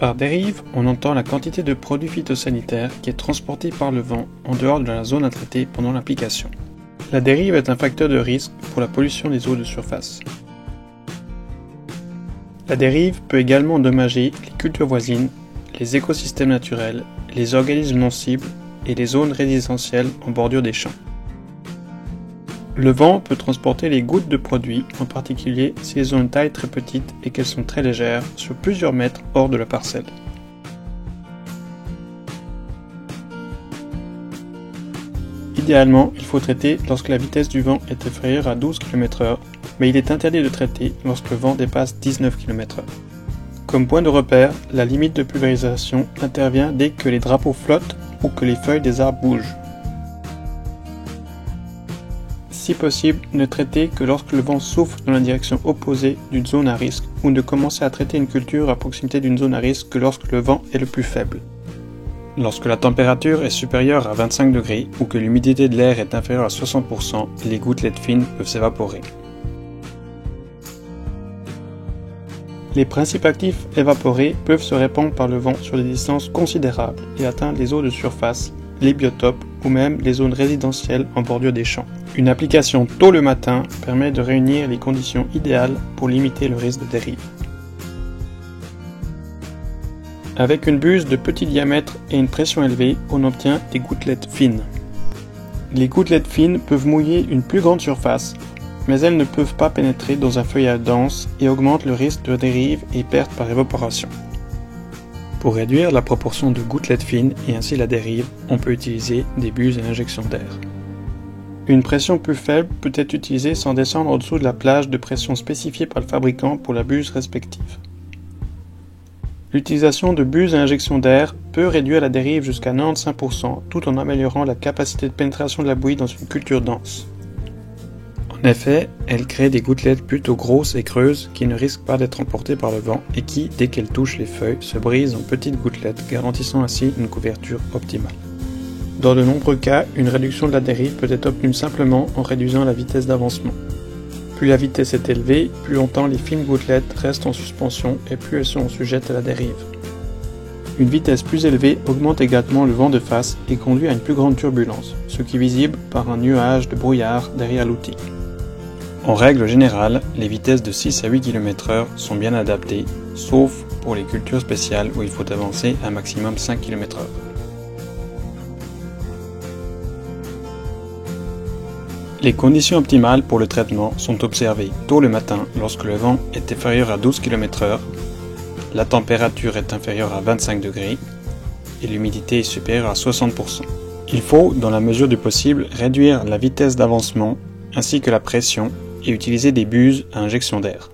Par dérive, on entend la quantité de produits phytosanitaires qui est transportée par le vent en dehors de la zone à traiter pendant l'application. La dérive est un facteur de risque pour la pollution des eaux de surface. La dérive peut également endommager les cultures voisines, les écosystèmes naturels, les organismes non cibles et les zones résidentielles en bordure des champs. Le vent peut transporter les gouttes de produits, en particulier si elles ont une taille très petite et qu'elles sont très légères, sur plusieurs mètres hors de la parcelle. Idéalement, il faut traiter lorsque la vitesse du vent est inférieure à 12 km/h, mais il est interdit de traiter lorsque le vent dépasse 19 km/h. Comme point de repère, la limite de pulvérisation intervient dès que les drapeaux flottent ou que les feuilles des arbres bougent. Si possible, ne traitez que lorsque le vent souffle dans la direction opposée d'une zone à risque ou ne commencez à traiter une culture à proximité d'une zone à risque que lorsque le vent est le plus faible. Lorsque la température est supérieure à 25 degrés ou que l'humidité de l'air est inférieure à 60%, les gouttelettes fines peuvent s'évaporer. Les principes actifs évaporés peuvent se répandre par le vent sur des distances considérables et atteindre les eaux de surface, les biotopes ou même les zones résidentielles en bordure des champs. Une application tôt le matin permet de réunir les conditions idéales pour limiter le risque de dérive. Avec une buse de petit diamètre et une pression élevée, on obtient des gouttelettes fines. Les gouttelettes fines peuvent mouiller une plus grande surface, mais elles ne peuvent pas pénétrer dans un feuillage dense et augmentent le risque de dérive et perte par évaporation. Pour réduire la proportion de gouttelettes fines et ainsi la dérive, on peut utiliser des buses à injection d'air. Une pression plus faible peut être utilisée sans descendre au-dessous de la plage de pression spécifiée par le fabricant pour la buse respective. L'utilisation de buses à injection d'air peut réduire la dérive jusqu'à 95% tout en améliorant la capacité de pénétration de la bouillie dans une culture dense. En effet, elle crée des gouttelettes plutôt grosses et creuses qui ne risquent pas d'être emportées par le vent et qui, dès qu'elles touchent les feuilles, se brisent en petites gouttelettes, garantissant ainsi une couverture optimale. Dans de nombreux cas, une réduction de la dérive peut être obtenue simplement en réduisant la vitesse d'avancement. Plus la vitesse est élevée, plus longtemps les fines gouttelettes restent en suspension et plus elles sont sujettes à la dérive. Une vitesse plus élevée augmente également le vent de face et conduit à une plus grande turbulence, ce qui est visible par un nuage de brouillard derrière l'outil. En règle générale, les vitesses de 6 à 8 km/h sont bien adaptées, sauf pour les cultures spéciales où il faut avancer à un maximum 5 km/h. Les conditions optimales pour le traitement sont observées tôt le matin lorsque le vent est inférieur à 12 km/h, la température est inférieure à 25 degrés et l'humidité est supérieure à 60%. Il faut, dans la mesure du possible, réduire la vitesse d'avancement ainsi que la pression et utiliser des buses à injection d'air.